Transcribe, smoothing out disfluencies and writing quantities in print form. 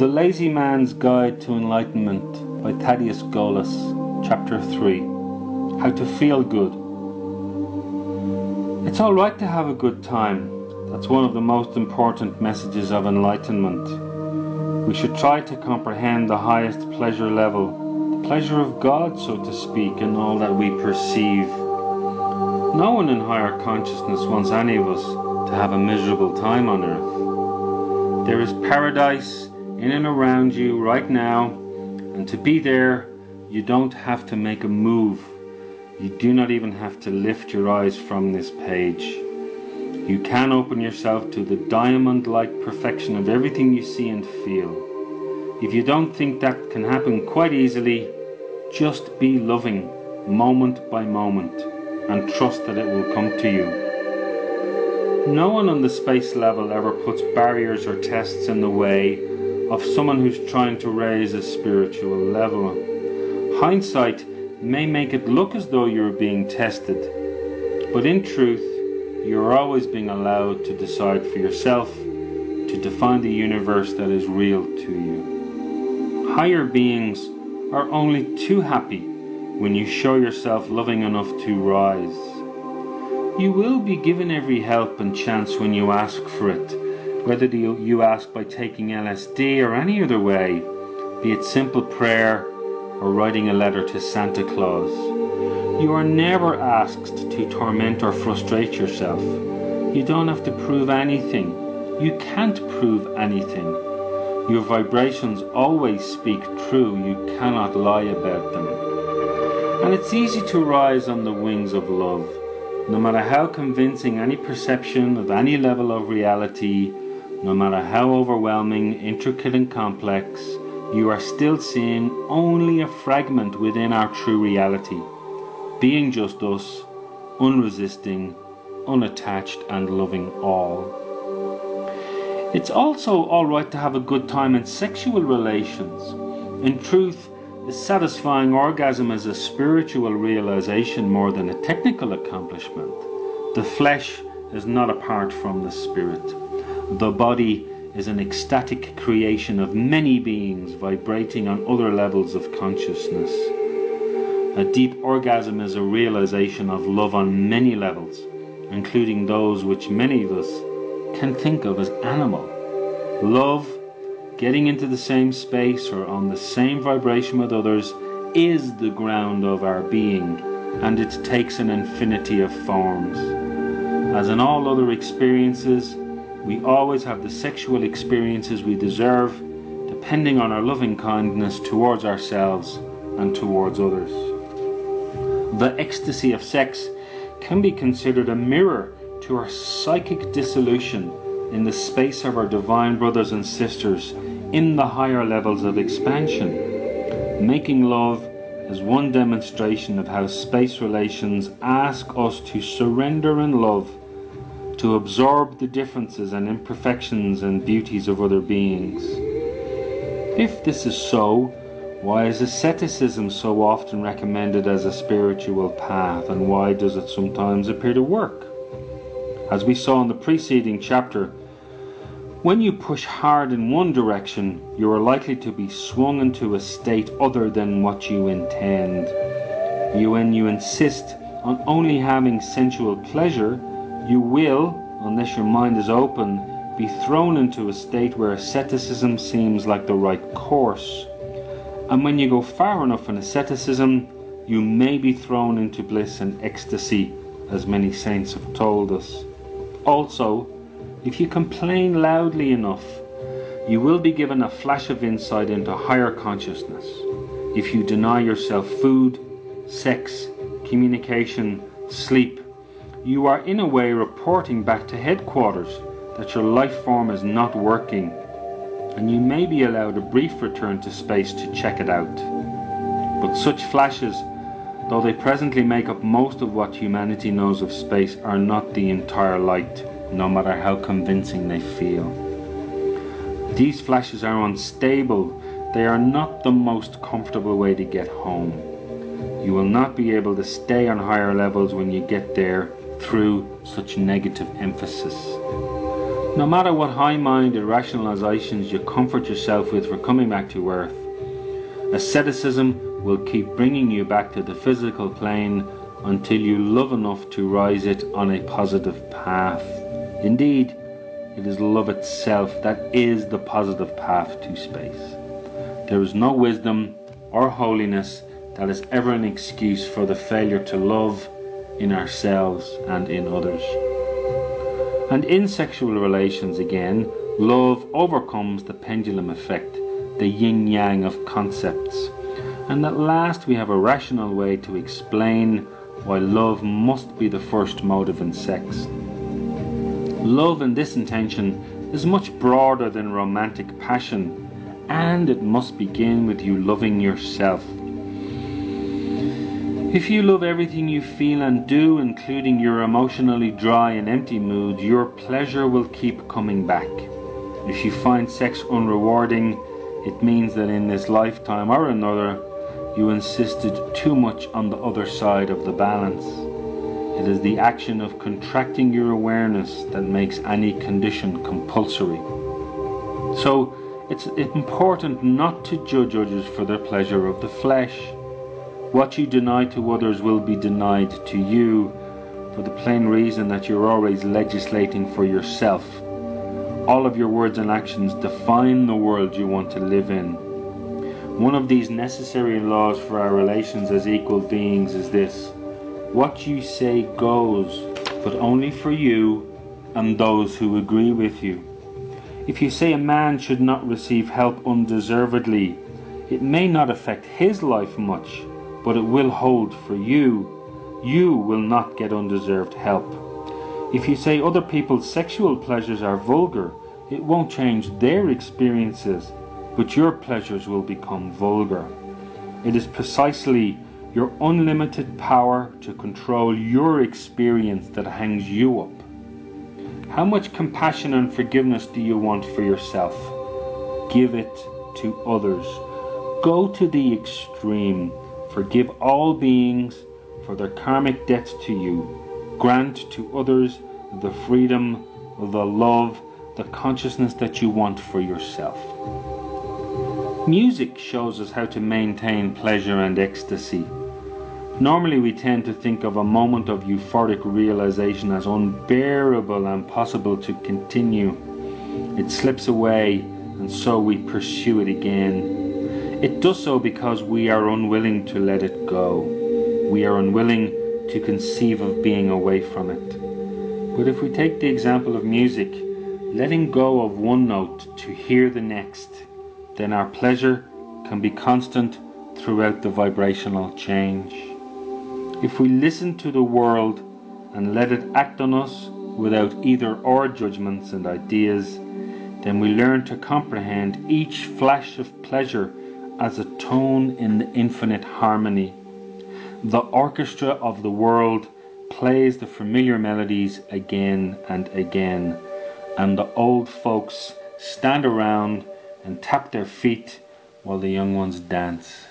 The Lazy Man's Guide to Enlightenment by Thaddeus Golas, Chapter 3. How to Feel Good. It's alright to have a good time. That's one of the most important messages of enlightenment. We should try to comprehend the highest pleasure level, the pleasure of God, so to speak, in all that we perceive. No one in higher consciousness wants any of us to have a miserable time on earth. There is paradise in and around you right now, and to be there you don't have to make a move. You do not even have to lift your eyes from this page. You can open yourself to the diamond-like perfection of everything you see and feel. If you don't think that can happen quite easily, just be loving moment by moment and trust that it will come to you. No one on the space level ever puts barriers or tests in the way of someone who's trying to raise a spiritual level. Hindsight may make it look as though you're being tested, but in truth, you're always being allowed to decide for yourself, to define the universe that is real to you. Higher beings are only too happy when you show yourself loving enough to rise. You will be given every help and chance when you ask for it, whether you ask by taking LSD or any other way, be it simple prayer or writing a letter to Santa Claus. You are never asked to torment or frustrate yourself. You don't have to prove anything. You can't prove anything. Your vibrations always speak true. You cannot lie about them. And it's easy to rise on the wings of love. No matter how convincing any perception of any level of reality, no matter how overwhelming, intricate and complex, you are still seeing only a fragment within our true reality, being just us, unresisting, unattached and loving all. It's also alright to have a good time in sexual relations. In truth, a satisfying orgasm is a spiritual realization more than a technical accomplishment. The flesh is not apart from the spirit. The body is an ecstatic creation of many beings vibrating on other levels of consciousness. A deep orgasm is a realization of love on many levels, including those which many of us can think of as animal. Love, getting into the same space or on the same vibration with others, is the ground of our being, and it takes an infinity of forms. As in all other experiences, we always have the sexual experiences we deserve, depending on our loving kindness towards ourselves and towards others. The ecstasy of sex can be considered a mirror to our psychic dissolution in the space of our divine brothers and sisters in the higher levels of expansion. Making love is one demonstration of how space relations ask us to surrender in love, to absorb the differences and imperfections and beauties of other beings. If this is so, why is asceticism so often recommended as a spiritual path, and why does it sometimes appear to work? As we saw in the preceding chapter, when you push hard in one direction, you are likely to be swung into a state other than what you intend. When you insist on only having sensual pleasure, you will, unless your mind is open, be thrown into a state where asceticism seems like the right course. And when you go far enough in asceticism, you may be thrown into bliss and ecstasy, as many saints have told us. Also, if you complain loudly enough, you will be given a flash of insight into higher consciousness. If you deny yourself food, sex, communication, sleep, you are in a way reporting back to headquarters that your life form is not working, and you may be allowed a brief return to space to check it out. But such flashes, though they presently make up most of what humanity knows of space, are not the entire light, no matter how convincing they feel. These flashes are unstable. They are not the most comfortable way to get home. You will not be able to stay on higher levels when you get there through such negative emphasis. No matter what high-minded rationalizations you comfort yourself with for coming back to earth, asceticism will keep bringing you back to the physical plane until you love enough to rise it on a positive path. Indeed, it is love itself that is the positive path to space. There is no wisdom or holiness that is ever an excuse for the failure to love in ourselves and in others. And in sexual relations again, love overcomes the pendulum effect, the yin-yang of concepts. And at last we have a rational way to explain why love must be the first motive in sex. Love in this intention is much broader than romantic passion, and it must begin with you loving yourself. If you love everything you feel and do, including your emotionally dry and empty moods, your pleasure will keep coming back. If you find sex unrewarding, it means that in this lifetime or another, you insisted too much on the other side of the balance. It is the action of contracting your awareness that makes any condition compulsory. So, it's important not to judge others for their pleasure of the flesh. What you deny to others will be denied to you, for the plain reason that you're always legislating for yourself. All of your words and actions define the world you want to live in. One of these necessary laws for our relations as equal beings is this: what you say goes, but only for you and those who agree with you. If you say a man should not receive help undeservedly, it may not affect his life much, but it will hold for you. You will not get undeserved help. If you say other people's sexual pleasures are vulgar, it won't change their experiences, but your pleasures will become vulgar. It is precisely your unlimited power to control your experience that hangs you up. How much compassion and forgiveness do you want for yourself? Give it to others. Go to the extreme. Forgive all beings for their karmic debts to you. Grant to others the freedom, the love, the consciousness that you want for yourself. Music shows us how to maintain pleasure and ecstasy. Normally we tend to think of a moment of euphoric realization as unbearable and impossible to continue. It slips away, and so we pursue it again. It does so because we are unwilling to let it go. We are unwilling to conceive of being away from it. But if we take the example of music, letting go of one note to hear the next, then our pleasure can be constant throughout the vibrational change. If we listen to the world and let it act on us without either or judgments and ideas, then we learn to comprehend each flash of pleasure as a tone in the infinite harmony. The orchestra of the world plays the familiar melodies again and again, and the old folks stand around and tap their feet while the young ones dance.